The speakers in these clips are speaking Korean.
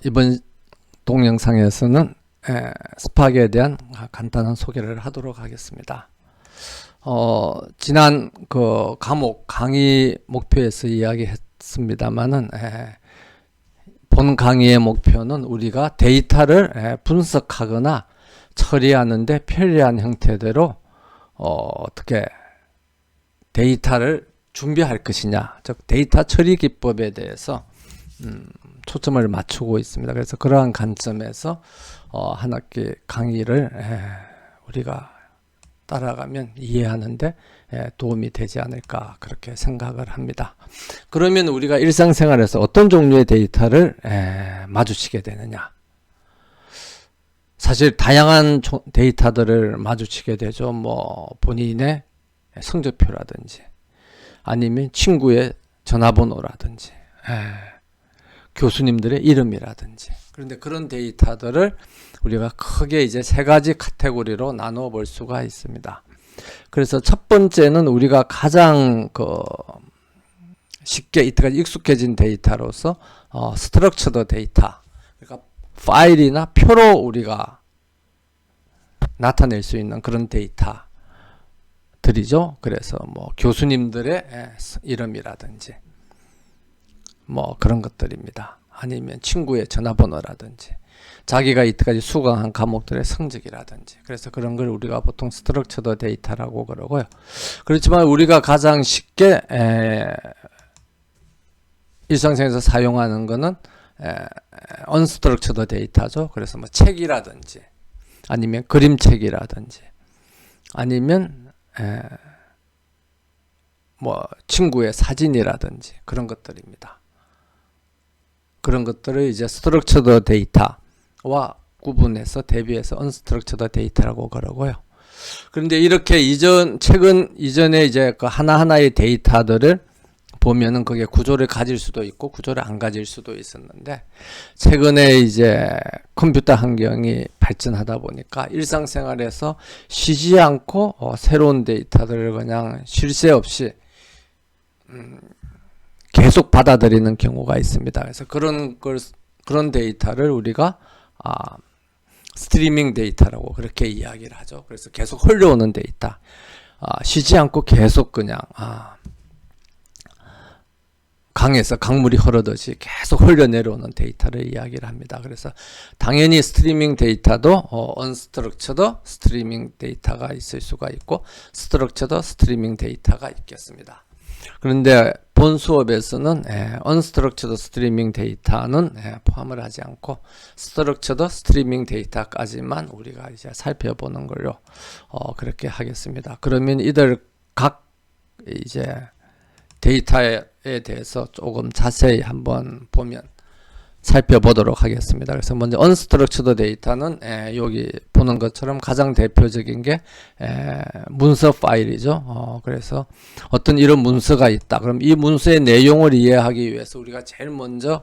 이번 동영상에서는 스팍에 대한 간단한 소개를 하도록 하겠습니다. 지난 그 과목 강의 목표에서 이야기했습니다만은 본 강의의 목표는 우리가 데이터를 분석하거나 처리하는데 편리한 형태대로 어떻게 데이터를 준비할 것이냐, 즉 데이터 처리 기법에 대해서 초점을 맞추고 있습니다. 그래서 그러한 관점에서 한 학기 강의를 우리가 따라가면 이해하는데 도움이 되지 않을까 그렇게 생각을 합니다. 그러면 우리가 일상생활에서 어떤 종류의 데이터를 마주치게 되느냐? 사실 다양한 데이터들을 마주치게 되죠. 뭐 본인의 성적표라든지 아니면 친구의 전화번호라든지 교수님들의 이름이라든지. 그런데 그런 데이터들을 우리가 크게 이제 세 가지 카테고리로 나누어 볼 수가 있습니다. 그래서 첫 번째는 우리가 가장 쉽게 이때까지 익숙해진 데이터로서 스트럭처드 데이터, 그러니까 파일이나 표로 우리가 나타낼 수 있는 그런 데이터들이죠. 그래서 뭐 교수님들의 이름이라든지 뭐 그런 것들입니다. 아니면 친구의 전화번호라든지 자기가 이때까지 수강한 과목들의 성적이라든지. 그래서 그런 걸 우리가 보통 스트럭처드 데이터라고 그러고요. 그렇지만 우리가 가장 쉽게 일상생활에서 사용하는 거는 언스트럭처드 데이터죠. 그래서 뭐 책이라든지 아니면 그림책이라든지 아니면 뭐 친구의 사진이라든지 그런 것들입니다. 그런 것들을 이제 스트럭처드 데이터와 구분해서 대비해서 언스트럭처드 데이터라고 그러고요. 그런데 이렇게 최근 이전에 이제 그 하나하나의 데이터들을 보면은 그게 구조를 가질 수도 있고 구조를 안 가질 수도 있었는데, 최근에 이제 컴퓨터 환경이 발전하다 보니까 일상생활에서 쉬지 않고 새로운 데이터들을 그냥 쉴 새 없이 계속 받아들이는 경우가 있습니다. 그래서 그런 데이터를 우리가 스트리밍 데이터라고 그렇게 이야기를 하죠. 그래서 계속 흘러오는 데이터, 쉬지 않고 계속 그냥 강에서 강물이 흐르듯이 계속 흘러내려오는 데이터를 이야기를 합니다. 그래서 당연히 스트리밍 데이터도 언스트럭처드 스트리밍 데이터가 있을 수가 있고 스트럭처드 스트리밍 데이터가 있겠습니다. 그런데 본 수업에서는 언스트럭처드 스트리밍 데이터는 포함을 하지 않고 스트럭처드 스트리밍 데이터까지만 우리가 이제 살펴보는 걸로 그렇게 하겠습니다. 그러면 이들 각 이제 데이터에 대해서 조금 자세히 한번 살펴보도록 하겠습니다. 그래서 먼저 언스트럭처드 데이터는 여기 보는 것처럼 가장 대표적인 게 문서 파일이죠. 그래서 어떤 이런 문서가 있다. 그럼 이 문서의 내용을 이해하기 위해서 우리가 제일 먼저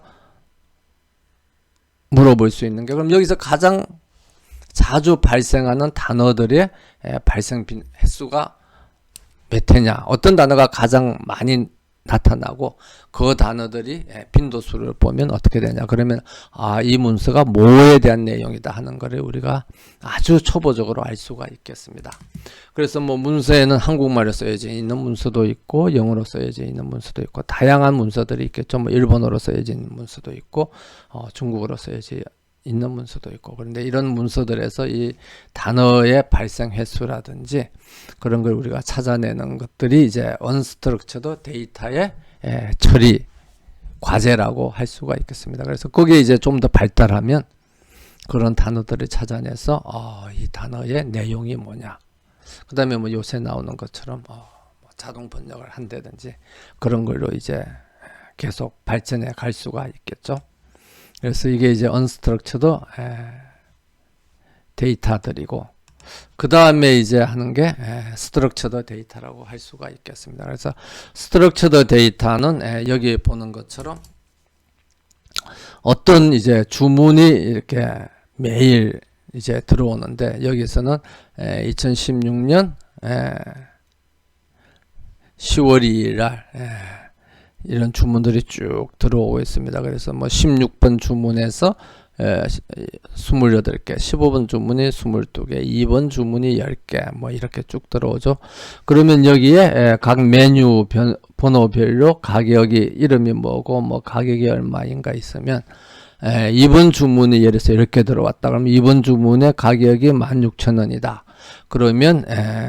물어볼 수 있는 게, 그럼 여기서 가장 자주 발생하는 단어들의 발생 횟수가 몇 회냐, 어떤 단어가 가장 많이 나타나고 그 단어들이 빈도수를 보면 어떻게 되냐, 그러면 이 문서가 뭐에 대한 내용이다 하는 것을 우리가 아주 초보적으로 알 수가 있겠습니다. 그래서 뭐 문서에는 한국말로 쓰여져 있는 문서도 있고 영어로 쓰여져 있는 문서도 있고 다양한 문서들이 있겠죠. 뭐 일본어로 쓰여져 있는 문서도 있고 중국어로 쓰여져 있는 문서도 있고. 그런데 이런 문서들에서 이 단어의 발생 횟수라든지 그런 걸 우리가 찾아내는 것들이 이제 언스트럭처드 데이터의 처리 과제라고 할 수가 있겠습니다. 그래서 거기에 이제 좀 더 발달하면 그런 단어들을 찾아내서 이 단어의 내용이 뭐냐, 그 다음에 뭐 요새 나오는 것처럼 뭐 자동 번역을 한다든지 그런 걸로 이제 계속 발전해 갈 수가 있겠죠. 그래서 이게 이제 언스트럭처드 데이터들이고, 그 다음에 이제 하는 게 스트럭처드 데이터라고 할 수가 있겠습니다. 그래서 스트럭처드 데이터는 여기 보는 것처럼 어떤 이제 주문이 이렇게 매일 이제 들어오는데, 여기서는 2016년 10월 2일 날 이런 주문들이 쭉 들어오고 있습니다. 그래서 뭐 16번 주문에서 28개, 15번 주문이 22개, 2번 주문이 10개, 뭐 이렇게 쭉 들어오죠. 그러면 여기에 각 메뉴 번호별로 가격이 이름이 뭐고 뭐 가격이 얼마인가 있으면 2번 주문이 예를 들어서 이렇게 들어왔다 그러면 2번 주문의 가격이 16,000원이다. 그러면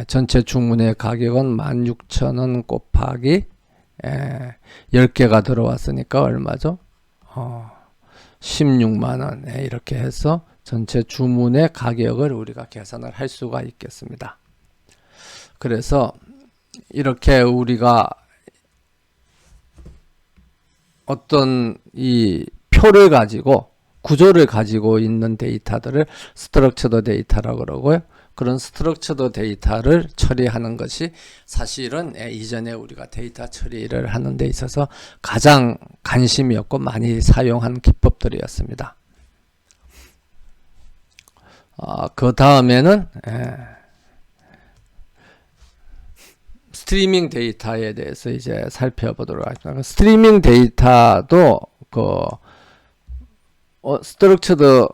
전체 주문의 가격은 16,000원 곱하기 10개가 들어왔으니까 얼마죠? 16만원. 이렇게 해서 전체 주문의 가격을 우리가 계산을 할 수가 있겠습니다. 그래서 이렇게 우리가 어떤 이 표를 가지고 구조를 가지고 있는 데이터들을 스트럭처드 데이터라고 그러고요. 그런 스트럭처드 데이터를 처리하는 것이 사실은 이전에 우리가 데이터 처리를 하는 데 있어서 가장 관심이었고 많이 사용한 기법들이었습니다. 그 다음에는 스트리밍 데이터에 대해서 이제 살펴보도록 하겠습니다. 스트리밍 데이터도 스트럭처드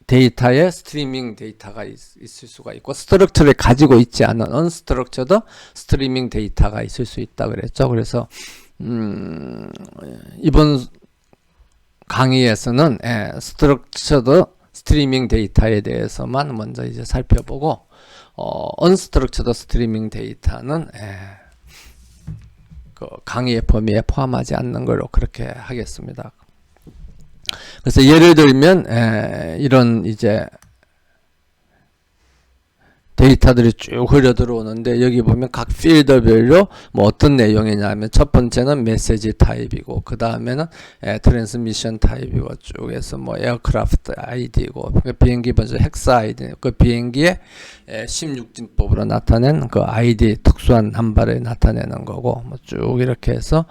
데이터에 스트리밍 데이터가 있을 수가 있고 스트럭처를 가지고 있지 않은 언스트럭처드 스트리밍 데이터가 있을 수 있다 그랬죠. 그래서 이번 강의에서는 스트럭처드 스트리밍 데이터에 대해서만 먼저 이제 살펴보고 언스트럭처드 스트리밍 데이터는 그 강의의 범위에 포함하지 않는 걸로 그렇게 하겠습니다. 그래서 예를 들면 이런 이제 데이터들이 쭉 흘러 들어오는데 여기 보면 각 필드별로 뭐 어떤 내용이냐면 첫 번째는 메시지 타입이고 그 다음에는 트랜스미션 타입이고 쭉 해서 뭐 에어크래프트 아이디고 비행기 번호 헥사 아이디 그 비행기의 16진법으로 나타낸 그 아이디 특수한 남발을 나타내는 거고 뭐 쭉 이렇게 해서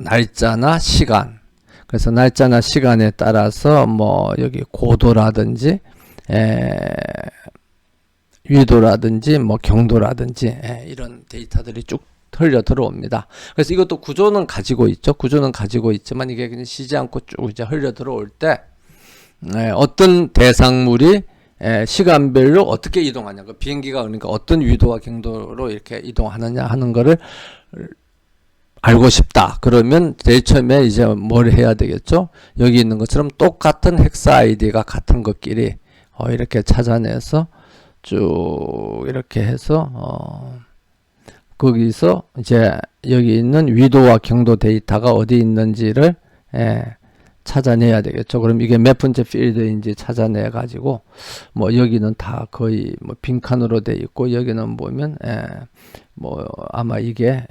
날짜나 시간 그래서 날짜나 시간에 따라서 뭐 여기 고도라든지 위도라든지 뭐 경도라든지 이런 데이터들이 쭉 흘려 들어옵니다. 그래서 이것도 구조는 가지고 있죠. 구조는 가지고 있지만 이게 그냥 쉬지 않고 쭉 이제 흘려 들어올 때 어떤 대상물이 시간별로 어떻게 이동하냐, 그 비행기가 그러니까 어떤 위도와 경도로 이렇게 이동하느냐 하는 거를 알고 싶다. 그러면 제일 처음에 이제 뭘 해야 되겠죠? 여기 있는 것처럼 똑같은 헥사 아이디가 같은 것끼리 이렇게 찾아내서 쭉 이렇게 해서 거기서 이제 여기 있는 위도와 경도 데이터가 어디 있는지를 찾아내야 되겠죠. 그럼 이게 몇 번째 필드인지 찾아내 가지고 뭐 여기는 다 거의 뭐 빈칸으로 돼 있고 여기는 보면 뭐 아마 이게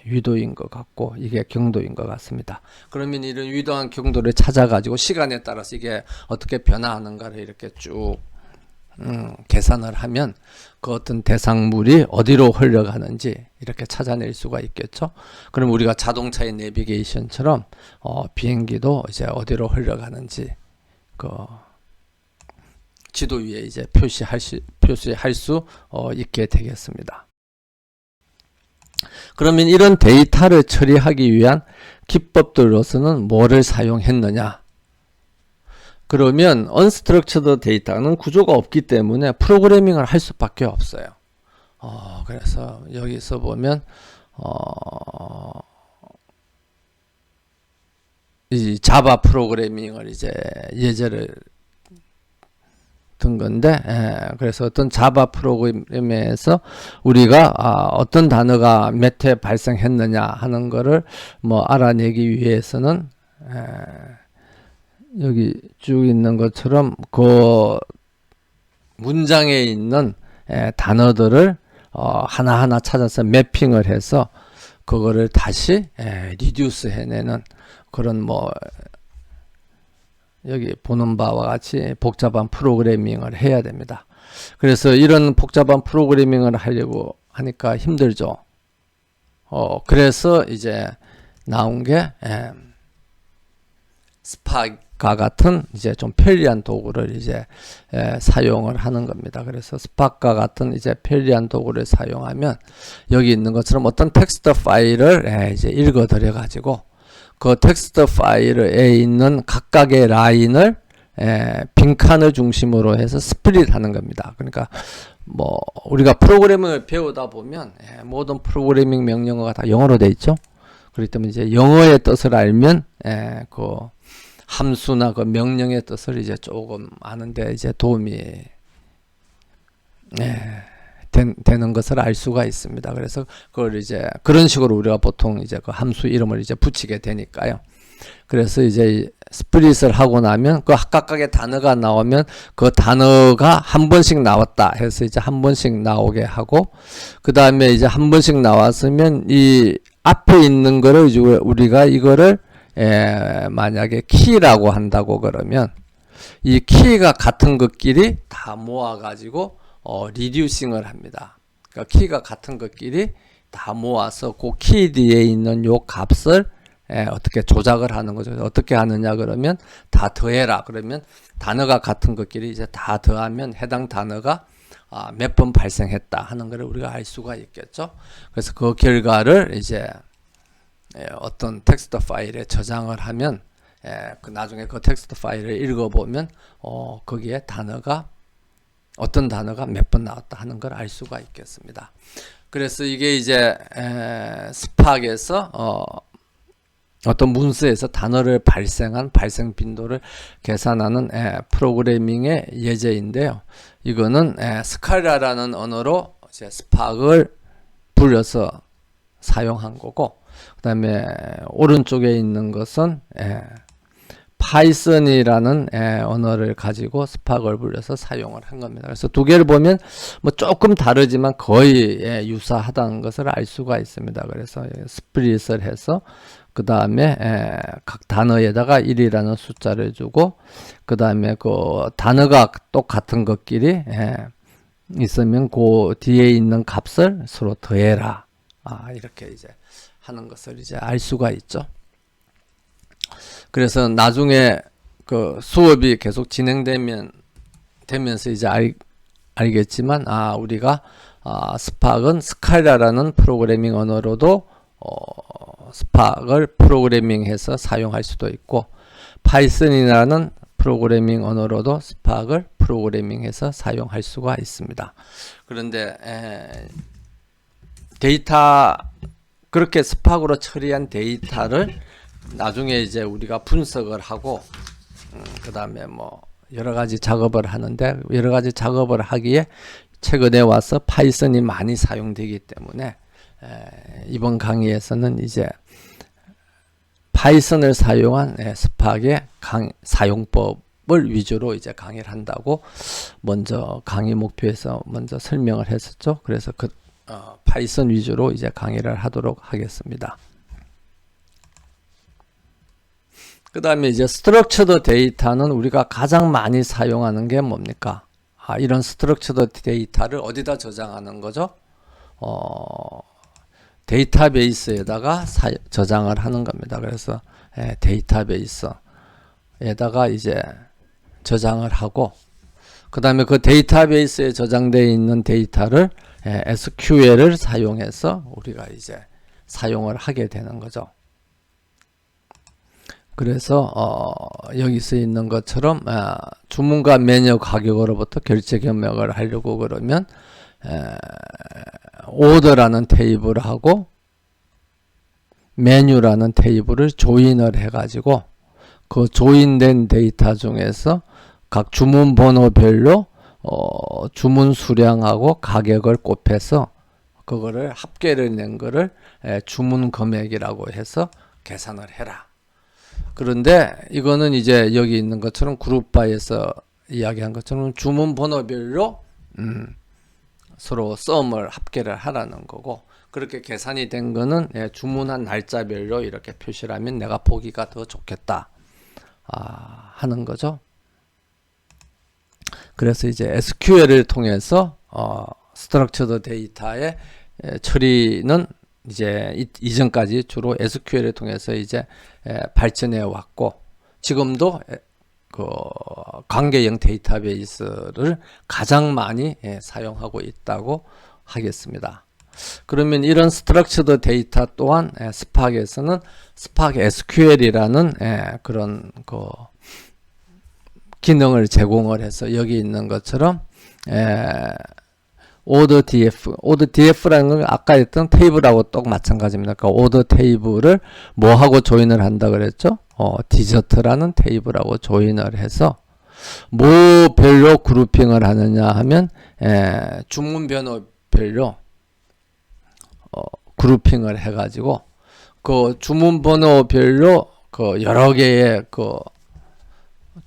위도인 것 같고 이게 경도인 것 같습니다. 그러면 이런 위도와 경도를 찾아가지고 시간에 따라서 이게 어떻게 변화하는가를 이렇게 쭉 계산을 하면 그 어떤 대상물이 어디로 흘러가는지 이렇게 찾아낼 수가 있겠죠. 그럼 우리가 자동차의 내비게이션처럼 비행기도 이제 어디로 흘러가는지 그 지도 위에 이제 표시할 수 있게 되겠습니다. 그러면 이런 데이터를 처리하기 위한 기법들로서는 뭐를 사용했느냐? 그러면 unstructured 데이터는 구조가 없기 때문에 프로그래밍을 할 수밖에 없어요. 그래서 여기서 보면 이 자바 프로그래밍을 이제 예제를 든 건데 그래서 어떤 자바 프로그램에서 우리가 어떤 단어가 몇 회 발생했느냐 하는 거를 뭐 알아내기 위해서는 여기 쭉 있는 것처럼 그 문장에 있는 단어들을 하나하나 찾아서 매핑을 해서 그거를 다시 리듀스 해내는 그런 뭐 여기 보는 바와 같이 복잡한 프로그래밍을 해야 됩니다. 그래서 이런 복잡한 프로그래밍을 하려고 하니까 힘들죠. 그래서 이제 나온 게 스파크 스파크와 같은 이제 좀 편리한 도구를 이제 사용을 하는 겁니다. 그래서 스파크와 같은 이제 편리한 도구를 사용하면 여기 있는 것처럼 어떤 텍스트 파일을 이제 읽어들여 가지고 그 텍스트 파일에 있는 각각의 라인을 빈칸을 중심으로 해서 스플릿 하는 겁니다. 그러니까 뭐 우리가 프로그래밍을 배우다 보면 모든 프로그래밍 명령어가 다 영어로 돼 있죠. 그렇기 때문에 이제 영어의 뜻을 알면 그 함수나 그 명령의 뜻을 이제 조금 아는데 이제 도움이 되는 것을 알 수가 있습니다. 그래서 그걸 이제 그런 식으로 우리가 보통 이제 그 함수 이름을 이제 붙이게 되니까요. 그래서 이제 스플릿을 하고 나면 그 각각의 단어가 나오면 그 단어가 한 번씩 나왔다 해서 이제 한 번씩 나오게 하고, 그 다음에 이제 한 번씩 나왔으면 이 앞에 있는 거를 이제 우리가 이거를 만약에 키라고 한다고 그러면 이 키가 같은 것끼리 다 모아 가지고 리듀싱을 합니다. 그러니까 키가 같은 것끼리 다 모아서 그 키 뒤에 있는 요 값을 어떻게 조작을 하는 거죠. 어떻게 하느냐 그러면 다 더해라 그러면 단어가 같은 것끼리 이제 다 더하면 해당 단어가 몇 번 발생했다 하는 것을 우리가 알 수가 있겠죠. 그래서 그 결과를 이제 어떤 텍스트 파일에 저장을 하면 그 나중에 그 텍스트 파일을 읽어보면 거기에 단어가 어떤 단어가 몇 번 나왔다 하는 걸 알 수가 있겠습니다. 그래서 이게 이제 스팍에서 어떤 문서에서 단어를 발생한 발생 빈도를 계산하는 프로그래밍의 예제인데요. 이거는 스칼라라는 언어로 이제 스팍을 불려서 사용한 거고, 그 다음에 오른쪽에 있는 것은 파이썬이라는 언어를 가지고 스팍을 불려서 사용을 한 겁니다. 그래서 두 개를 보면 뭐 조금 다르지만 거의 유사하다는 것을 알 수가 있습니다. 그래서 스플릿을 해서 그 다음에 각 단어에다가 1이라는 숫자를 주고, 그 다음에 그 단어가 똑같은 것끼리 있으면 그 뒤에 있는 값을 서로 더해라. 이렇게 이제 하는 것을 이제 알 수가 있죠. 그래서 나중에 그 수업이 계속 진행되면서 이제 알겠지만 우리가 스팍은 스칼라라는 프로그래밍 언어로도 스팍을 프로그래밍해서 사용할 수도 있고, 파이썬이라는 프로그래밍 언어로도 스팍을 프로그래밍해서 사용할 수가 있습니다. 그런데 데이터, 그렇게 스팍으로 처리한 데이터를 나중에 이제 우리가 분석을 하고 그 다음에 뭐 여러 가지 작업을 하는데, 여러 가지 작업을 하기에 최근에 와서 파이썬이 많이 사용되기 때문에 이번 강의에서는 이제 파이썬을 사용한 스팍의 사용법을 위주로 이제 강의를 한다고 먼저 강의 목표에서 먼저 설명을 했었죠. 그래서 그 파이썬 위주로 이제 강의를 하도록 하겠습니다. 그 다음에 이제 스트럭처드 데이터는 우리가 가장 많이 사용하는 게 뭡니까? 이런 스트럭처드 데이터를 어디다 저장하는 거죠? 데이터베이스에다가 저장을 하는 겁니다. 그래서 데이터베이스에다가 이제 저장을 하고, 그 다음에 그 데이터베이스에 저장되어 있는 데이터를 SQL을 사용해서 우리가 이제 사용을 하게 되는 거죠. 그래서 여기서 있는 것처럼 주문과 메뉴 가격으로부터 결제 금액을 하려고 그러면 오더라는 테이블하고 메뉴라는 테이블을 조인을 해가지고 그 조인된 데이터 중에서 각 주문 번호별로 주문 수량하고 가격을 곱해서 그거를 합계를 낸 거를 주문 금액이라고 해서 계산을 해라. 그런데 이거는 이제 여기 있는 것처럼 그룹바에서 이야기한 것처럼 주문 번호별로 서로 썸을 합계를 하라는 거고, 그렇게 계산이 된 거는 주문한 날짜별로 이렇게 표시를 하면 내가 보기가 더 좋겠다 하는 거죠. 그래서 이제 SQL을 통해서 스트럭처드 데이터의 처리는 이제 이전까지 주로 SQL을 통해서 이제 발전해 왔고, 지금도 그 관계형 데이터베이스를 가장 많이 사용하고 있다고 하겠습니다. 그러면 이런 스트럭처드 데이터 또한 스팍에서는 스팍 SQL이라는 그런 그 기능을 제공을 해서 여기 있는 것처럼 order df라는 건 아까 했던 테이블하고 똑 마찬가지입니다. 그러니까 order 테이블을 뭐하고 조인을 한다 그랬죠? 디저트라는 테이블하고 조인을 해서 뭐 별로 그룹핑을 하느냐 하면 주문 번호별로 그룹핑을 해가지고 그 주문 번호별로 그 여러 개의 그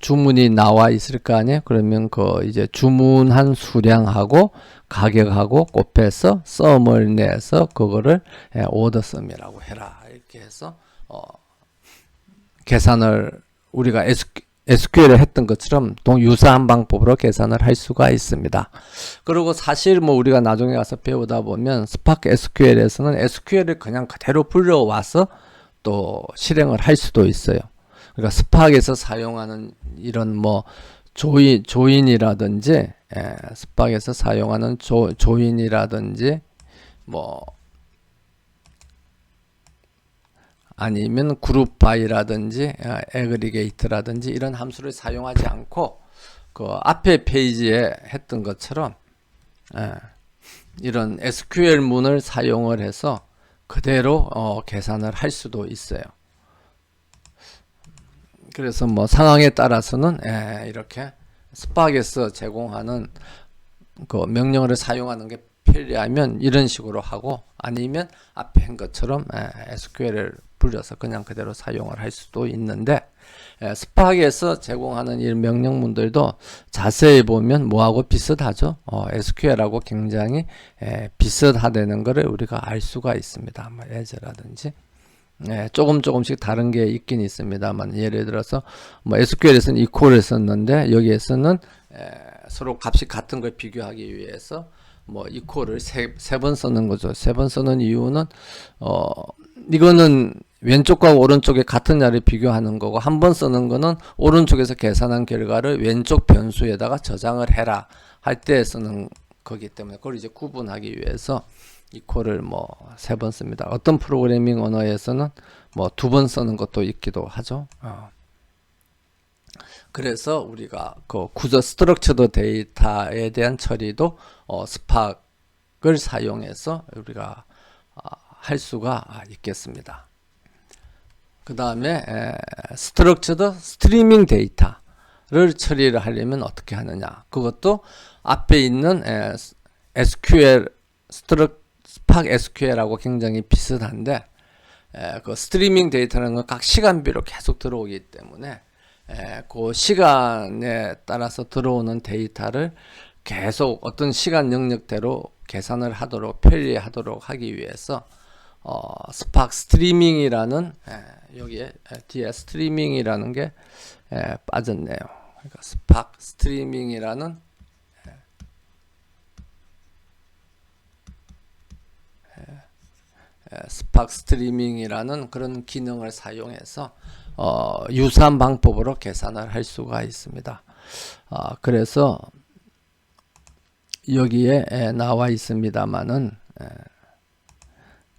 주문이 나와 있을 거 아니에요. 그러면 그 이제 주문한 수량하고 가격하고 곱해서 썸을 내서 그거를 오더 썸이라고 해라. 이렇게 해서 계산을 우리가 SQL에 했던 것처럼 유사한 방법으로 계산을 할 수가 있습니다. 그리고 사실 뭐 우리가 나중에 가서 배우다 보면 스파크 SQL에서는 SQL을 그냥 그대로 불러와서 또 실행을 할 수도 있어요. 그러니까 스팍에서 사용하는 이런 뭐 조인이라든지 스팍에서 사용하는 조인이라든지 뭐 아니면 그룹 바이라든지 애그리게이트라든지 이런 함수를 사용하지 않고 그 앞에 페이지에 했던 것처럼 이런 SQL 문을 사용을 해서 그대로 계산을 할 수도 있어요. 그래서 뭐 상황에 따라서는 이렇게 스팍에서 제공하는 그 명령어를 사용하는 게 편리하면 이런 식으로 하고 아니면 앞에 한 것처럼 SQL을 불려서 그냥 그대로 사용을 할 수도 있는데 스팍에서 제공하는 이 명령문들도 자세히 보면 뭐하고 비슷하죠. SQL하고 굉장히 비슷하다는 것을 우리가 알 수가 있습니다. 뭐 as라든지 조금씩 다른 게 있긴 있습니다만 예를 들어서 뭐 SQL에서는 equal을 썼는데 여기에서는 서로 값이 같은 걸 비교하기 위해서 뭐 equal을 세 번 쓰는 거죠. 세 번 쓰는 이유는 이거는 왼쪽과 오른쪽에 같은 자리를 비교하는 거고 한 번 쓰는 거는 오른쪽에서 계산한 결과를 왼쪽 변수에다가 저장을 해라 할 때 쓰는 거기 때문에 그걸 이제 구분하기 위해서 equal을 뭐 세 번 씁니다. 어떤 프로그래밍 언어에서는 뭐 두 번 쓰는 것도 있기도 하죠. 그래서 우리가 그 구조 스트럭처드 데이터에 대한 처리도 스팍을 사용해서 우리가 할 수가 있겠습니다. 그 다음에 스트럭처드 스트리밍 데이터를 처리를 하려면 어떻게 하느냐. 그것도 앞에 있는 SQL 스팍 SQL하고 굉장히 비슷한데 그 스트리밍 데이터라는 건 각 시간별로 계속 들어오기 때문에 그 시간에 따라서 들어오는 데이터를 계속 어떤 시간 영역대로 계산을 하도록 편리하도록 하기 위해서 스팍 스트리밍이라는 여기에 뒤에 스트리밍이라는 게 빠졌네요. 그러니까 스팍 스트리밍이라는 스팍 스트리밍이라는 그런 기능을 사용해서 유사한 방법으로 계산을 할 수가 있습니다. 그래서 여기에 나와 있습니다만은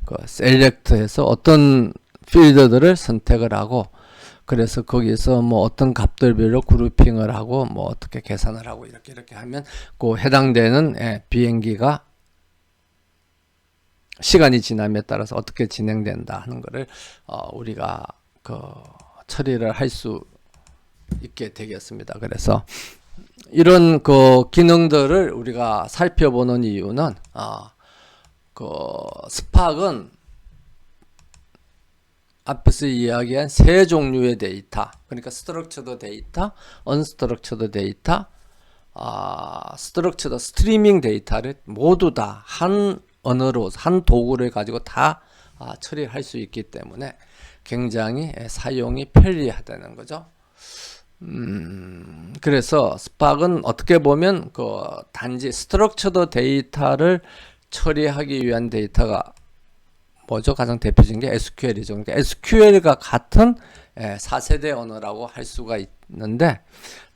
그 셀렉트해서 어떤 필드들을 선택을 하고 그래서 거기서 뭐 어떤 값들별로 그룹핑을 하고 뭐 어떻게 계산을 하고 이렇게 하면 그 해당되는 비행기가 시간이 지남에 따라서 어떻게 진행된다 하는 거를 우리가 그 처리를 할 수 있게 되겠습니다. 그래서 이런 그 기능들을 우리가 살펴보는 이유는 그 스팍은 앞에서 이야기한 세 종류의 데이터, 그러니까 스트럭처드 데이터, 언스트럭처드 데이터, 스트럭처드 스트리밍 데이터를 모두 다 한 언어로 한 도구를 가지고 다 처리할 수 있기 때문에 굉장히 사용이 편리하다는 거죠. 그래서 스팍은 어떻게 보면 그 단지 스트럭처드 데이터를 처리하기 위한 데이터가 뭐죠? 가장 대표적인 게 SQL이죠. 그러니까 SQL과 같은 4세대 언어라고 할 수가 있는데,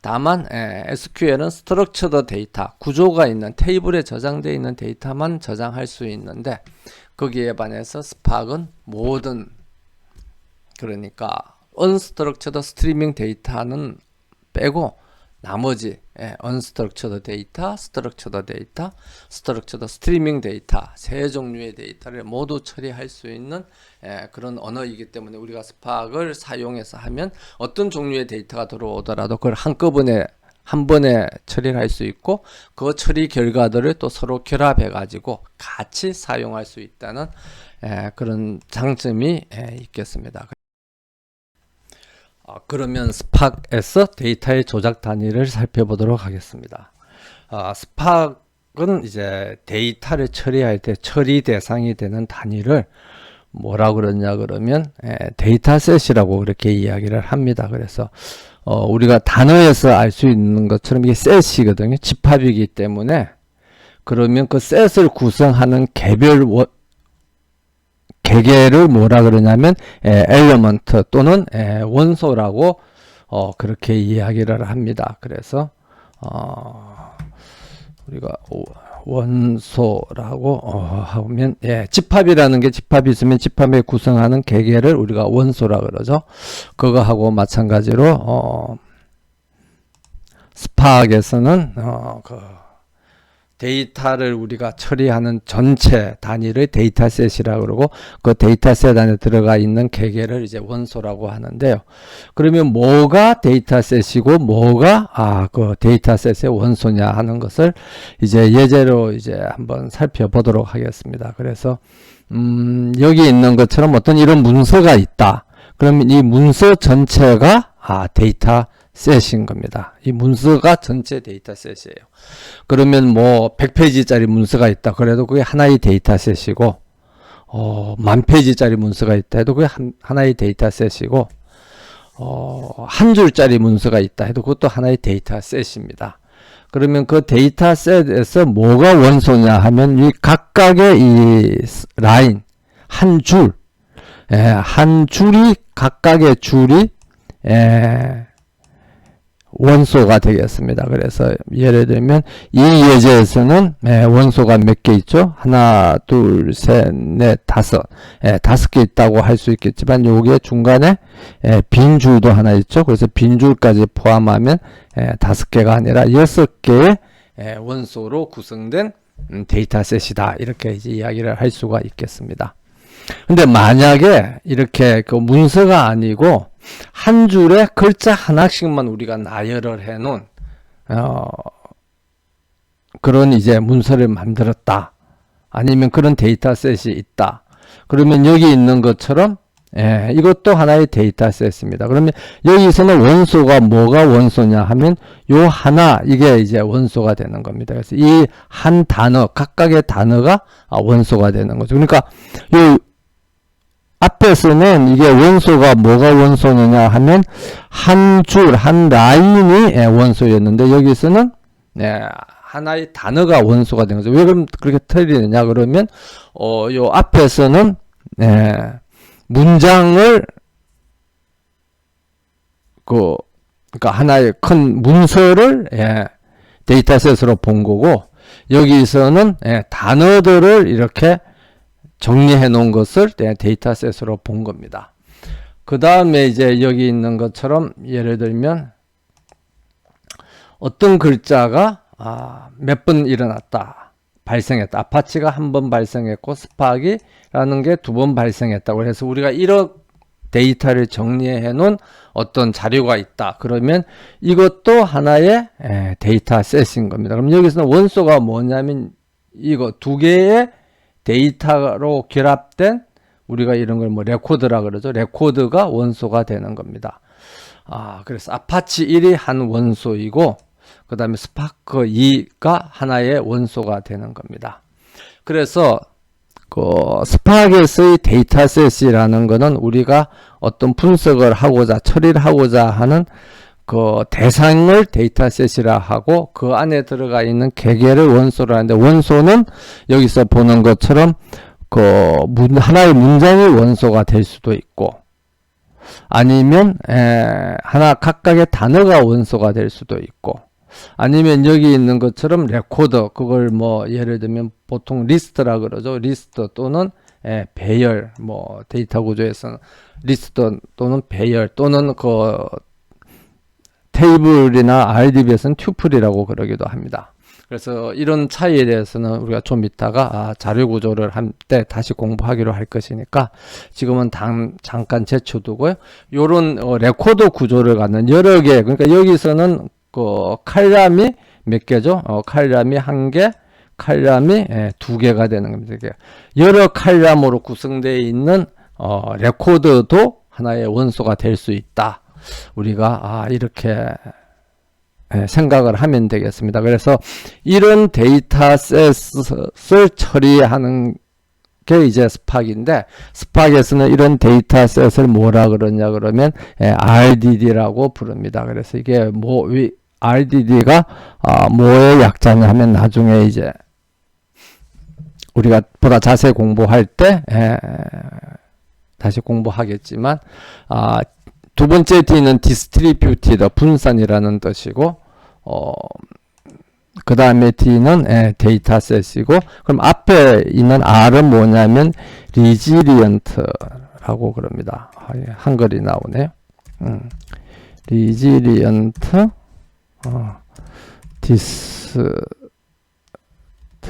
다만 SQL은 스트럭처드 데이터, 구조가 있는 테이블에 저장되어 있는 데이터만 저장할 수 있는데, 거기에 반해서 스파크는 모든, 그러니까 unstructured 스트리밍 데이터는 빼고 나머지 unstructured 데이터, structured 데이터, structured 스트리밍 데이터 세 종류의 데이터를 모두 처리할 수 있는 그런 언어이기 때문에 우리가 스파크를 사용해서 하면 어떤 종류의 데이터가 들어오더라도 그걸 한꺼번에 한 번에 처리를 할 수 있고, 그 처리 결과들을 또 서로 결합해 가지고 같이 사용할 수 있다는 그런 장점이 있겠습니다. 그러면 스파크에서 데이터의 조작 단위를 살펴보도록 하겠습니다. 스파크는 이제 데이터를 처리할 때 처리 대상이 되는 단위를 뭐라고 그러냐 그러면 데이터셋이라고 그렇게 이야기를 합니다. 그래서 우리가 단어에서 알 수 있는 것처럼 이게 셋이거든요. 집합이기 때문에, 그러면 그 셋을 구성하는 개개를 뭐라 그러냐면 엘리먼트 또는 원소라고 그렇게 이야기를 합니다. 그래서 우리가 원소라고 하면 집합이라는 게, 집합이 있으면 집합에 구성하는 개개를 우리가 원소라 그러죠. 그거하고 마찬가지로 스파크에서는 데이터를 우리가 처리하는 전체 단위를 데이터셋이라고 그러고, 그 데이터셋 안에 들어가 있는 개개를 이제 원소라고 하는데요. 그러면 뭐가 데이터셋이고 뭐가 그 데이터셋의 원소냐 하는 것을 이제 예제로 이제 한번 살펴보도록 하겠습니다. 그래서 여기 있는 것처럼 어떤 이런 문서가 있다. 그러면 이 문서 전체가 데이터셋인 겁니다. 이 문서가 전체 데이터셋이에요. 그러면 뭐 100페이지짜리 문서가 있다 그래도 그게 하나의 데이터셋이고, 10,000페이지짜리 문서가 있다 해도 그게 하나의 데이터셋이고, 한 줄짜리 문서가 있다 해도 그것도 하나의 데이터셋입니다. 그러면 그 데이터셋에서 뭐가 원소냐 하면 이 각각의 이 라인 한 줄, 한 줄이, 각각의 줄이 원소가 되겠습니다. 그래서 예를 들면 이 예제에서는 원소가 몇 개 있죠? 하나, 둘, 셋, 넷, 다섯. 5개 있다고 할 수 있겠지만 요게 중간에 빈 줄도 하나 있죠. 그래서 빈 줄까지 포함하면 5개가 아니라 6개의 원소로 구성된 데이터셋이다. 이렇게 이제 이야기를 할 수가 있겠습니다. 근데 만약에 이렇게 그 문서가 아니고 한 줄에 글자 하나씩만 우리가 나열을 해 놓은 그런 이제 문서를 만들었다. 아니면 그런 데이터셋이 있다. 그러면 여기 있는 것처럼 이것도 하나의 데이터셋입니다. 그러면 여기서는 원소가 뭐가 원소냐 하면 요 하나, 이게 이제 원소가 되는 겁니다. 그래서 이 한 단어, 각각의 단어가 원소가 되는 거죠. 그러니까 요 앞에서는 이게 원소가 뭐가 원소느냐 하면 한 줄, 한 라인이 원소였는데, 여기서는 하나의 단어가 원소가 되는 거죠. 왜 그럼 그렇게 틀리느냐 그러면 요 앞에서는 문장을 그러니까 하나의 큰 문서를 데이터셋으로 본 거고, 여기서는 단어들을 이렇게 정리해 놓은 것을 데이터셋으로 본 겁니다. 그 다음에 이제 여기 있는 것처럼 예를 들면 어떤 글자가 몇 번 일어났다, 발생했다. 아파치가 한 번 발생했고 스파크라는 게 2번 발생했다고. 그래서 우리가 1억 데이터를 정리해 놓은 어떤 자료가 있다. 그러면 이것도 하나의 데이터셋인 겁니다. 그럼 여기서는 원소가 뭐냐면 이거 2개의 데이터로 결합된, 우리가 이런 걸 뭐 레코드라 그러죠. 레코드가 원소가 되는 겁니다. 그래서 아파치 1이 한 원소이고, 그 다음에 스파크 2가 하나의 원소가 되는 겁니다. 그래서 그 스파크에서의 데이터셋이라는 거는 우리가 어떤 분석을 하고자, 처리를 하고자 하는 그 대상을 데이터셋이라 하고, 그 안에 들어가 있는 개개를 원소로 하는데, 원소는 여기서 보는 것처럼 하나의 문장이 원소가 될 수도 있고, 아니면 하나 각각의 단어가 원소가 될 수도 있고, 아니면 여기 있는 것처럼 레코더, 그걸 뭐 예를 들면 보통 리스트라 그러죠. 리스트 또는 배열, 뭐 데이터 구조에서는 리스트 또는 배열 또는 테이블이나 RDB에서는 튜플이라고 그러기도 합니다. 그래서 이런 차이에 대해서는 우리가 좀 이따가 자료 구조를 할 때 다시 공부하기로 할 것이니까 지금은 잠깐 제쳐두고요. 요런 레코더 구조를 갖는 여러 개, 그러니까 여기서는 칼럼이 몇 개죠? 칼럼이 1개, 칼럼이 2개가 되는 겁니다. 여러 칼럼으로 구성되어 있는 레코더도 하나의 원소가 될 수 있다. 우리가 이렇게 생각을 하면 되겠습니다. 그래서 이런 데이터셋을 처리하는 게 이제 스팍인데, 스팍에서는 이런 데이터셋을 뭐라 그러냐 그러면 RDD라고 부릅니다. 그래서 이게 RDD가 뭐의 약자냐 하면 나중에 이제 우리가 보다 자세히 공부할 때 다시 공부하겠지만, 두 번째 D는 distributed, 분산이라는 뜻이고, 그 다음에 D는 데이터셋이고, 그럼 앞에 있는 R은 뭐냐면 resilient라고 그럽니다. 한글이 나오네요. resilient,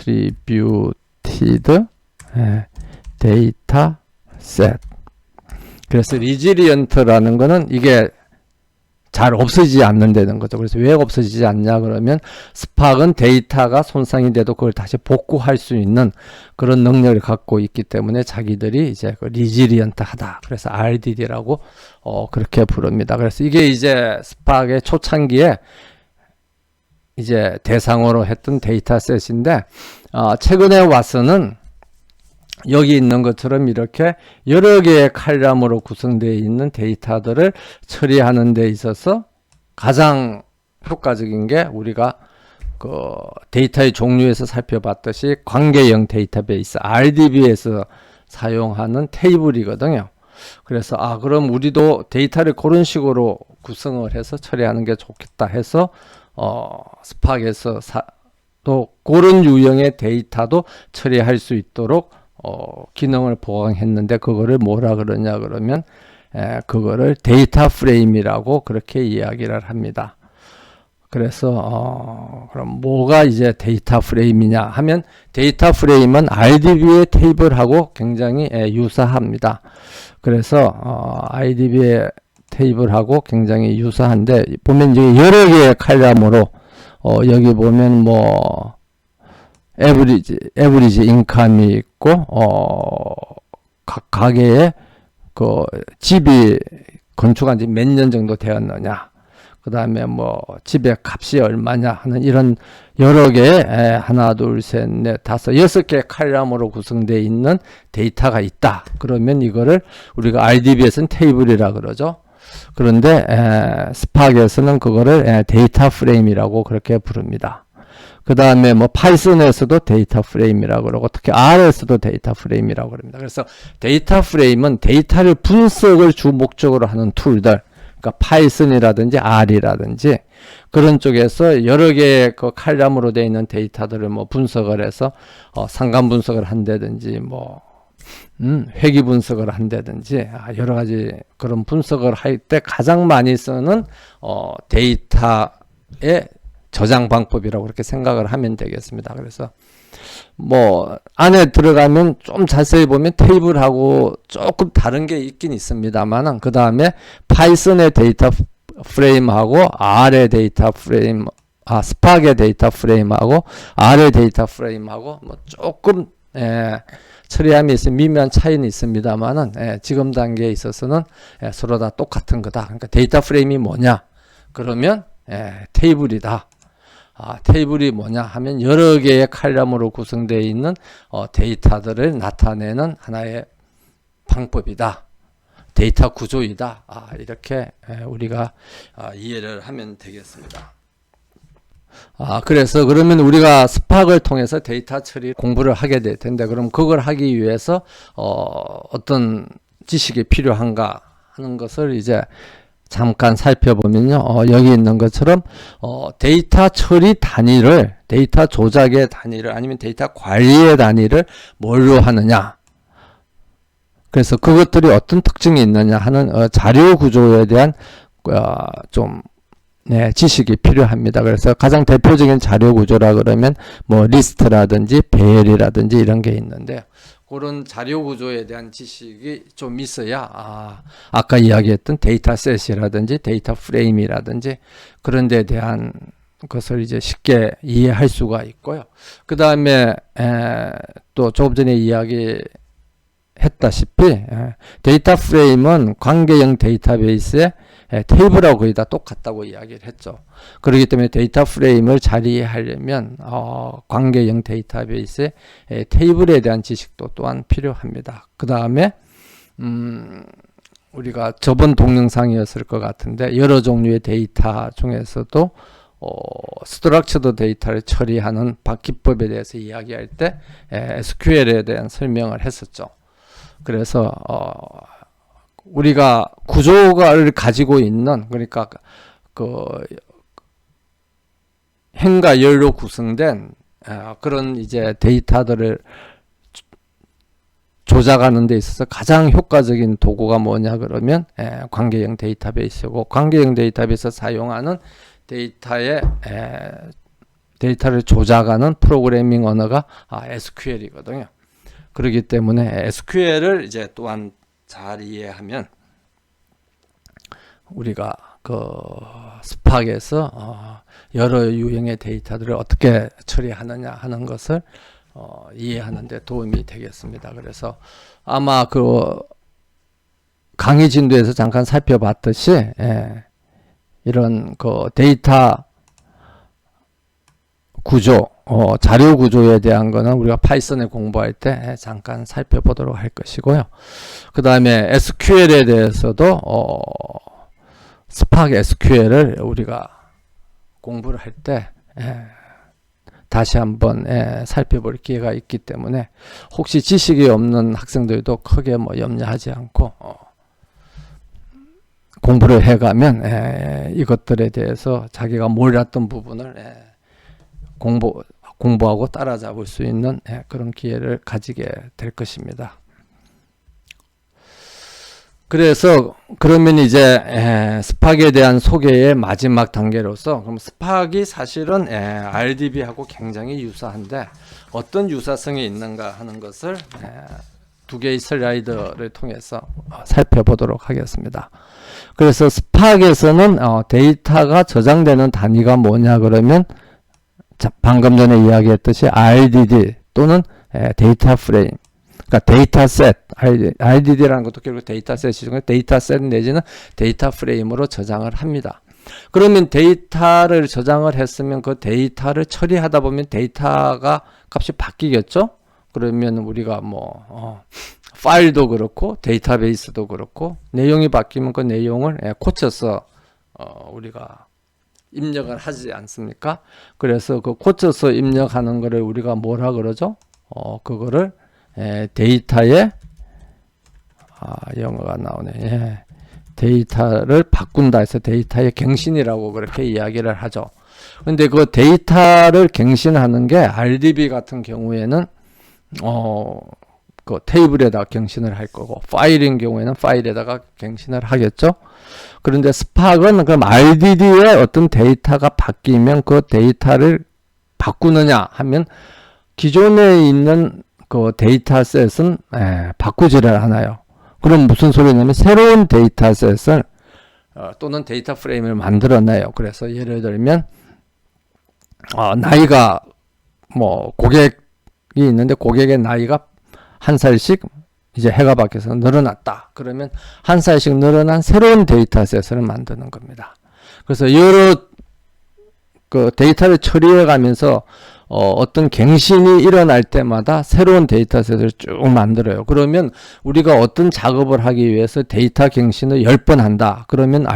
distributed dataset. 그래서 resilient라는 거는 이게 잘 없어지지 않는다는 거죠. 그래서 왜 없어지지 않냐 그러면, 스팍은 데이터가 손상이 돼도 그걸 다시 복구할 수 있는 그런 능력을 갖고 있기 때문에 자기들이 이제 리지리언트하다. 그래서 RDD라고 그렇게 부릅니다. 그래서 이게 이제 스팍의 초창기에 이제 대상으로 했던 데이터셋인데, 최근에 와서는 여기 있는 것처럼 이렇게 여러 개의 칼럼으로 구성되어 있는 데이터들을 처리하는 데 있어서 가장 효과적인 게 우리가 데이터의 종류에서 살펴봤듯이 관계형 데이터베이스 RDB에서 사용하는 테이블이거든요. 그래서 그럼 우리도 데이터를 그런 식으로 구성을 해서 처리하는 게 좋겠다 해서 스팍에서 또 그런 유형의 데이터도 처리할 수 있도록 기능을 보강했는데, 그거를 뭐라 그러냐 그러면 그거를 데이터 프레임이라고 그렇게 이야기를 합니다. 그래서 그럼 뭐가 이제 데이터 프레임이냐 하면, 데이터 프레임은 RDB의 테이블하고 굉장히 유사합니다. 그래서 RDB의 테이블하고 굉장히 유사한데, 보면 이제 여러 개의 칼럼으로 여기 보면 뭐 에브리지 인컴이 있고, 각 가게에 집이 건축한 지 몇 년 정도 되었느냐, 그 다음에 뭐 집의 값이 얼마냐 하는 이런 여러 개의 하나, 둘, 셋, 넷, 다섯, 6개 칼럼으로 구성되어 있는 데이터가 있다. 그러면 이거를 우리가 RDB에서는 테이블이라 그러죠. 그런데 스팍에서는 그거를 데이터 프레임이라고 그렇게 부릅니다. 그 다음에 뭐 파이썬에서도 데이터 프레임이라고 그러고, 특히 R에서도 데이터 프레임이라고 그럽니다. 그래서 데이터 프레임은 데이터를 분석을 주 목적으로 하는 툴들, 그러니까 파이썬이라든지 R이라든지 그런 쪽에서 여러 개의 칼럼으로 되어 있는 데이터들을 뭐 분석을 해서 상관 분석을 한다든지 뭐 회귀 분석을 한다든지 여러 가지 그런 분석을 할 때 가장 많이 쓰는 데이터의 저장 방법이라고 그렇게 생각을 하면 되겠습니다. 그래서 뭐 안에 들어가면 좀 자세히 보면 테이블하고 조금 다른 게 있긴 있습니다만, 그 다음에 파이썬의 데이터 프레임하고 R의 데이터 프레임, 스팍의 데이터 프레임하고 R의 데이터 프레임하고 뭐 조금 처리함이 있으면 미묘한 차이는 있습니다만은 지금 단계에 있어서는 서로 다 똑같은 거다. 그러니까 데이터 프레임이 뭐냐 그러면 테이블이다. 테이블이 뭐냐 하면 여러 개의 칼럼으로 구성되어 있는 데이터들을 나타내는 하나의 방법이다. 데이터 구조이다. 이렇게 우리가 이해를 하면 되겠습니다. 그래서 그러면 우리가 스팍을 통해서 데이터 처리 공부를 하게 될 텐데, 그럼 그걸 하기 위해서 어떤 지식이 필요한가 하는 것을 이제 잠깐 살펴보면요. 여기 있는 것처럼 데이터 처리 단위를, 데이터 조작의 단위를, 아니면 데이터 관리의 단위를 뭘로 하느냐. 그래서 그것들이 어떤 특징이 있느냐 하는 자료 구조에 대한 지식이 필요합니다. 그래서 가장 대표적인 자료 구조라 그러면 뭐 리스트라든지 배열이라든지 이런 게 있는데, 그런 자료 구조에 대한 지식이 좀 있어야 아까 이야기했던 데이터셋이라든지 데이터 프레임이라든지 그런 데 대한 것을 이제 쉽게 이해할 수가 있고요. 그 다음에 또 조금 전에 이야기했다시피 데이터 프레임은 관계형 데이터베이스에 테이블하고 거의 다 똑같다고 이야기를 했죠. 그렇기 때문에 데이터 프레임을 잘 이해하려면 관계형 데이터베이스의 테이블에 대한 지식도 또한 필요합니다. 그 다음에 우리가 저번 동영상이었을 것 같은데, 여러 종류의 데이터 중에서도 스트럭처드 데이터를 처리하는 기법에 대해서 이야기할 때 SQL에 대한 설명을 했었죠. 그래서 우리가 구조를 가지고 있는, 그러니까 그 행과 열로 구성된 그런 이제 데이터들을 조작하는 데 있어서 가장 효과적인 도구가 뭐냐 그러면 관계형 데이터베이스고, 관계형 데이터베이스에서 사용하는 데이터를 조작하는 프로그래밍 언어가 SQL이거든요. 그렇기 때문에 SQL을 이제 또한 잘 이해하면 우리가 그 스팍에서 여러 유형의 데이터들을 어떻게 처리하느냐 하는 것을 이해하는 데 도움이 되겠습니다. 그래서 아마 그 강의 진도에서 잠깐 살펴봤듯이 이런 그 데이터 구조, 자료 구조에 대한 거는 우리가 파이썬에 공부할 때 잠깐 살펴보도록 할 것이고요. 그 다음에 SQL에 대해서도 스팍 SQL을 우리가 공부를 할 때 다시 한번 살펴볼 기회가 있기 때문에, 혹시 지식이 없는 학생들도 크게 뭐 염려하지 않고 공부를 해가면 이것들에 대해서 자기가 몰랐던 부분을 공부하고 따라잡을 수 있는 그런 기회를 가지게 될 것입니다. 그래서 그러면 이제 스팍에 대한 소개의 마지막 단계로서, 그럼 스팍이 사실은 RDB하고 굉장히 유사한데 어떤 유사성이 있는가 하는 것을 두 개의 슬라이드를 통해서 살펴보도록 하겠습니다. 그래서 스팍에서는 데이터가 저장되는 단위가 뭐냐 그러면, 방금 전에 이야기했듯이 RDD 또는 데이터 프레임, 그러니까 데이터셋, RDD라는 것도 결국 데이터셋이죠. 데이터셋 내지는 데이터 프레임으로 저장을 합니다. 그러면 데이터를 저장을 했으면 그 데이터를 처리하다 보면 데이터가 값이 바뀌겠죠? 그러면 우리가 뭐 파일도 그렇고 데이터베이스도 그렇고 내용이 바뀌면 그 내용을 고쳐서 우리가 입력을 하지 않습니까? 그래서 그 고쳐서 입력하는 거를 우리가 뭐라 그러죠? 그거를 데이터에 영어가 나오네. 데이터를 바꾼다 해서 데이터의 갱신이라고 그렇게 이야기를 하죠. 근데 그 데이터를 갱신하는 게 RDB 같은 경우에는 그 테이블에다가 갱신을 할 거고, 파일인 경우에는 파일에다가 갱신을 하겠죠. 그런데 스팍은 그럼 RDD에 어떤 데이터가 바뀌면 그 데이터를 바꾸느냐 하면, 기존에 있는 그 데이터셋은 바꾸지를 않아요. 그럼 무슨 소리냐면 새로운 데이터셋을 또는 데이터 프레임을 만들어내요. 그래서 예를 들면 나이가 뭐 고객이 있는데 고객의 나이가 한 살씩 이제 해가 바뀌어서 늘어났다. 그러면 한 살씩 늘어난 새로운 데이터셋을 만드는 겁니다. 그래서 여러 그 데이터를 처리해 가면서 어떤 갱신이 일어날 때마다 새로운 데이터셋을 쭉 만들어요. 그러면 우리가 어떤 작업을 하기 위해서 데이터 갱신을 10번 한다. 그러면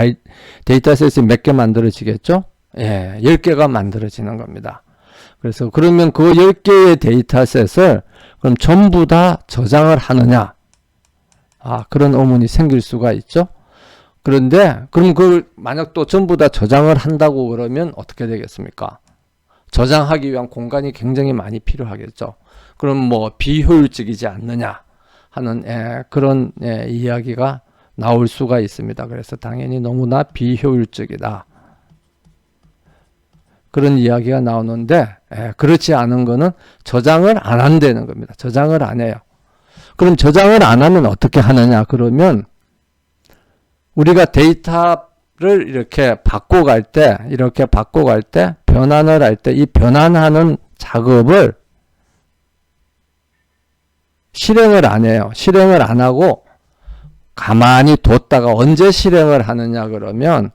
데이터셋이 몇 개 만들어지겠죠? 10개가 만들어지는 겁니다. 그래서 그러면 그 10개의 데이터셋을 그럼 전부 다 저장을 하느냐? 그런 의문이 생길 수가 있죠. 그런데 그럼 그걸 만약 또 전부 다 저장을 한다고 그러면 어떻게 되겠습니까? 저장하기 위한 공간이 굉장히 많이 필요하겠죠. 그럼 뭐 비효율적이지 않느냐 하는 그런 이야기가 나올 수가 있습니다. 그래서 당연히 너무나 비효율적이다. 그런 이야기가 나오는데 그렇지 않은 거는 저장을 안 한다는 겁니다. 저장을 안 해요. 그럼 저장을 안 하면 어떻게 하느냐? 그러면 우리가 데이터를 이렇게 바꿔갈 때, 변환을 할 때 이 변환하는 작업을 실행을 안 해요. 실행을 안 하고 가만히 뒀다가 언제 실행을 하느냐 그러면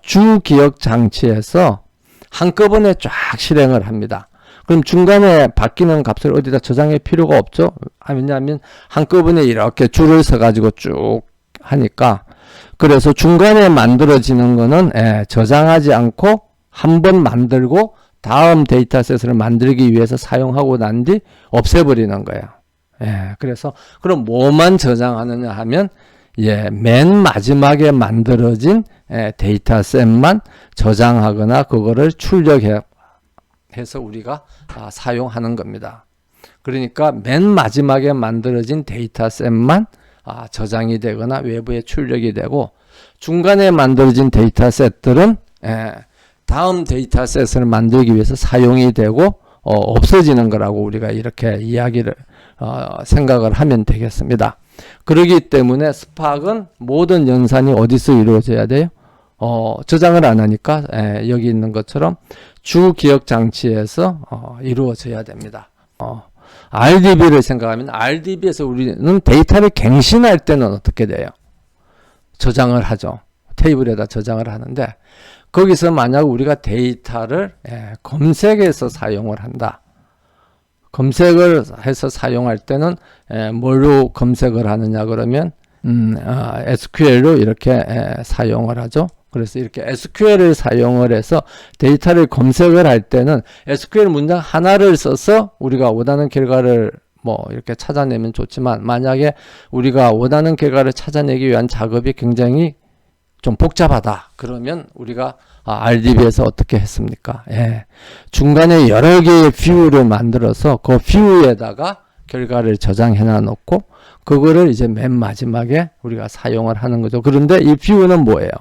주 기억 장치에서 한꺼번에 쫙 실행을 합니다. 그럼 중간에 바뀌는 값을 어디다 저장할 필요가 없죠. 왜냐하면 한꺼번에 이렇게 줄을 서 가지고 쭉 하니까. 그래서 중간에 만들어지는 거는 저장하지 않고 한번 만들고 다음 데이터셋을 만들기 위해서 사용하고 난 뒤 없애버리는 거예요. 그래서 그럼 뭐만 저장하느냐 하면 맨 마지막에 만들어진 데이터셋만 저장하거나 그거를 출력해서 우리가 사용하는 겁니다. 그러니까 맨 마지막에 만들어진 데이터셋만 저장이 되거나 외부에 출력이 되고 중간에 만들어진 데이터셋들은 다음 데이터셋을 만들기 위해서 사용이 되고 없어지는 거라고 우리가 이렇게 이야기를 생각을 하면 되겠습니다. 그렇기 때문에 스팍은 모든 연산이 어디서 이루어져야 돼요? 저장을 안 하니까 여기 있는 것처럼 주 기억 장치에서 이루어져야 됩니다. RDB를 생각하면 RDB에서 우리는 데이터를 갱신할 때는 어떻게 돼요? 저장을 하죠. 테이블에다 저장을 하는데 거기서 만약 우리가 데이터를 검색해서 사용을 한다. 검색을 해서 사용할 때는 뭘로 검색을 하느냐 그러면 SQL로 이렇게 사용을 하죠. 그래서 이렇게 SQL을 사용을 해서 데이터를 검색을 할 때는 SQL 문장 하나를 써서 우리가 원하는 결과를 뭐 이렇게 찾아내면 좋지만 만약에 우리가 원하는 결과를 찾아내기 위한 작업이 굉장히 좀 복잡하다. 그러면 우리가 RDB에서 어떻게 했습니까? 중간에 여러 개의 뷰를 만들어서 그 뷰에다가 결과를 저장해 놔놓고 그거를 이제 맨 마지막에 우리가 사용을 하는 거죠. 그런데 이 뷰는 뭐예요?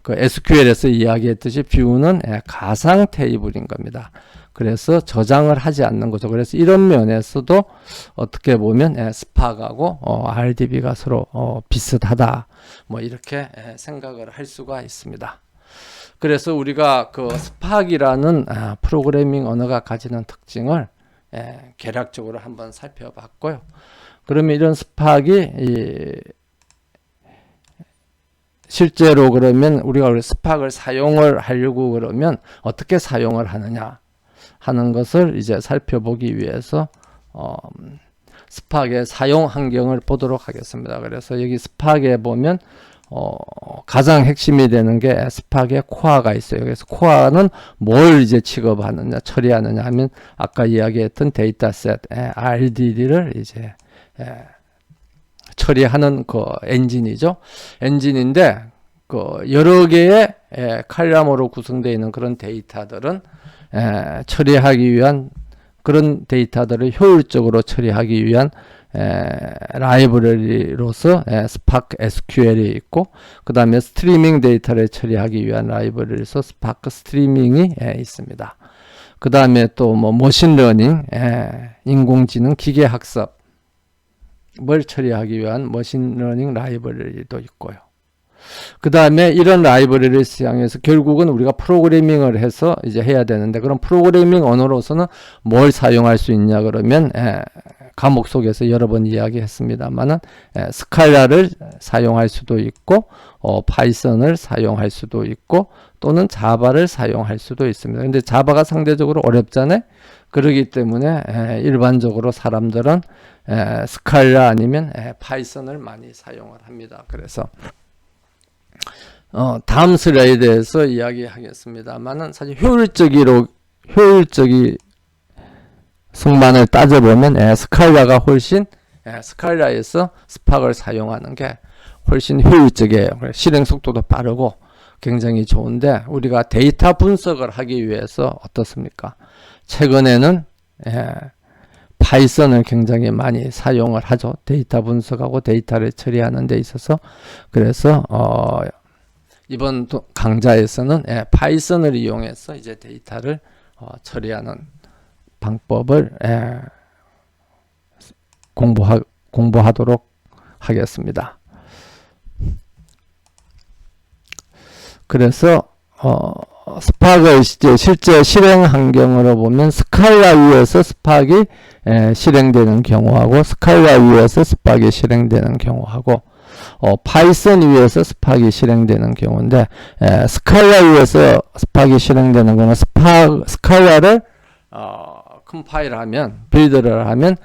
그 SQL에서 이야기했듯이 뷰는 가상 테이블인 겁니다. 그래서 저장을 하지 않는 거죠. 그래서 이런 면에서도 어떻게 보면 스팍하고 RDB가 서로 비슷하다. 뭐 이렇게 생각을 할 수가 있습니다. 그래서 우리가 그 스팍이라는 프로그래밍 언어가 가지는 특징을 개략적으로 한번 살펴봤고요. 그러면 이런 스팍이 실제로 그러면 우리가 스팍을 사용을 하려고 그러면 어떻게 사용을 하느냐 하는 것을 이제 살펴보기 위해서 스팍의 사용 환경을 보도록 하겠습니다. 그래서 여기 스팍에 보면 가장 핵심이 되는 게 스팍에 코어가 있어요. 그래서 코어는 뭘 이제 취급하느냐, 처리하느냐 하면 아까 이야기했던 데이터셋 RDD를 이제 처리하는 그 엔진이죠. 엔진인데 그 여러 개의 칼럼으로 구성되어 있는 그런 데이터들은 처리하기 위한 그런 데이터들을 효율적으로 처리하기 위한 라이브러리로서 스파크 SQL이 있고 그 다음에 스트리밍 데이터를 처리하기 위한 라이브러리로서 스파크 스트리밍이 있습니다. 그 다음에 또 뭐 머신러닝, 인공지능, 기계학습을 처리하기 위한 머신러닝 라이브러리도 있고요. 그 다음에 이런 라이브러리를 사용해서 결국은 우리가 프로그래밍을 해서 이제 해야 되는데 그럼 프로그래밍 언어로서는 뭘 사용할 수 있냐 그러면 과목 속에서 여러 번 이야기했습니다만은 스칼라를 사용할 수도 있고 파이썬을 사용할 수도 있고 또는 자바를 사용할 수도 있습니다. 근데 자바가 상대적으로 어렵잖아요. 그렇기 때문에 일반적으로 사람들은 스칼라 아니면 파이썬을 많이 사용을 합니다. 그래서 다음 슬라이드에서 이야기하겠습니다만은 사실 효율적이 성만을 따져보면 스칼라가 훨씬 스칼라에서 스팍을 사용하는 게 훨씬 효율적이에요. 실행 속도도 빠르고 굉장히 좋은데 우리가 데이터 분석을 하기 위해서 어떻습니까? 최근에는 파이썬을 굉장히 많이 사용을 하죠. 데이터 분석하고 데이터를 처리하는 데 있어서. 그래서 이번 강좌에서는 파이썬을 이용해서 이제 데이터를 처리하는 방법을 공부하도록 하겠습니다. 그래서 스팍을 이제 실제 실행 환경으로 보면 스칼라 위에서 스팍이 실행되는 경우하고 스칼라 위에서 스팍이 실행되는 경우하고 파이썬 위에서 스팍이 실행되는 경우인데 스칼라 위에서 스팍이 실행되는 거는 스칼라를 컴파일하면 빌드를 하면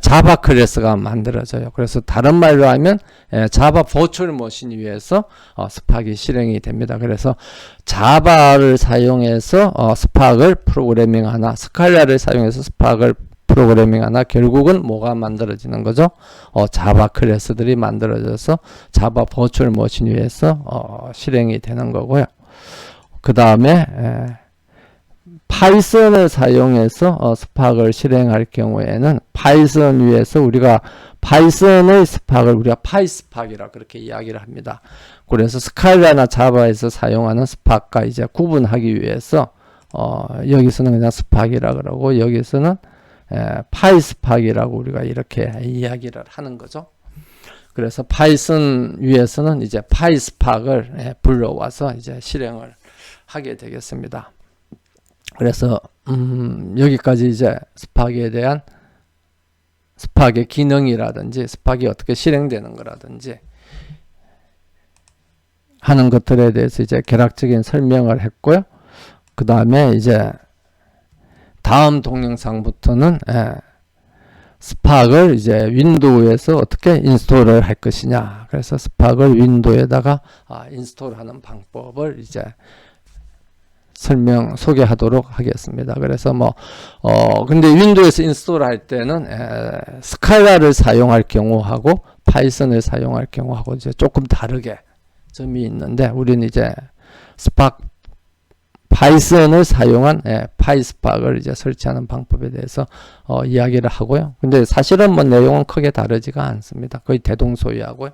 자바 클래스가 만들어져요. 그래서 다른 말로 하면 자바 버추얼 머신 위에서 스팍이 실행이 됩니다. 그래서 자바를 사용해서 스팍을 프로그래밍 하나, 스칼라를 사용해서 스팍을 프로그래밍 하나, 결국은 뭐가 만들어지는 거죠? 자바 클래스들이 만들어져서 자바 버추얼 머신 위에서 실행이 되는 거고요. 그 다음에 파이썬을 사용해서 스팍을 실행할 경우에는 파이썬 위에서 우리가 파이썬의 스팍을 우리가 파이스팍이라 그렇게 이야기를 합니다. 그래서 스칼라나 자바에서 사용하는 스팍과 이제 구분하기 위해서 여기서는 그냥 스팍이라 그러고 여기서는 파이스팍이라고 우리가 이렇게 이야기를 하는 거죠. 그래서 파이썬 위에서는 이제 파이스팍을 불러와서 이제 실행을 하게 되겠습니다. 그래서 여기까지 이제 스팍에 대한 스팍의 기능이라든지 스팍이 어떻게 실행되는 거라든지 하는 것들에 대해서 이제 개략적인 설명을 했고요. 그 다음에 이제 다음 동영상부터는 스팍을 이제 윈도우에서 어떻게 인스톨을 할 것이냐. 그래서 스팍을 윈도우에다가 인스톨하는 방법을 이제 소개하도록 하겠습니다. 그래서 근데 윈도우에서 인스톨 할 때는 스칼라를 사용할 경우하고 파이썬을 사용할 경우하고 이제 조금 다르게 점이 있는데 우리는 이제 파이썬을 사용한 파이스팍을 이제 설치하는 방법에 대해서 이야기를 하고요. 근데 사실은 내용은 크게 다르지가 않습니다. 거의 대동소이하고요.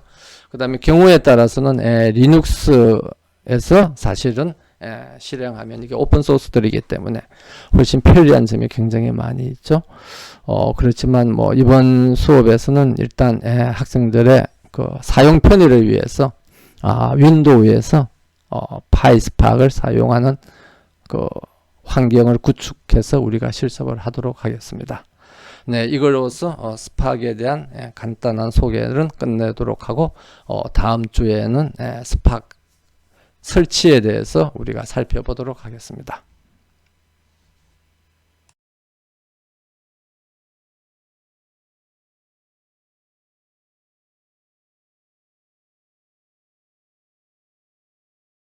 그 다음에 경우에 따라서는 리눅스에서 사실은 실행하면 이게 오픈소스들이기 때문에 훨씬 편리한 점이 굉장히 많이 있죠. 그렇지만 이번 수업에서는 일단 학생들의 그 사용 편의를 위해서 윈도우에서 파이스팍을 사용하는 그 환경을 구축해서 우리가 실습을 하도록 하겠습니다. 네, 이걸로써 스팍에 대한 간단한 소개를 끝내도록 하고 다음 주에는 스팍 설치에 대해서 우리가 살펴보도록 하겠습니다.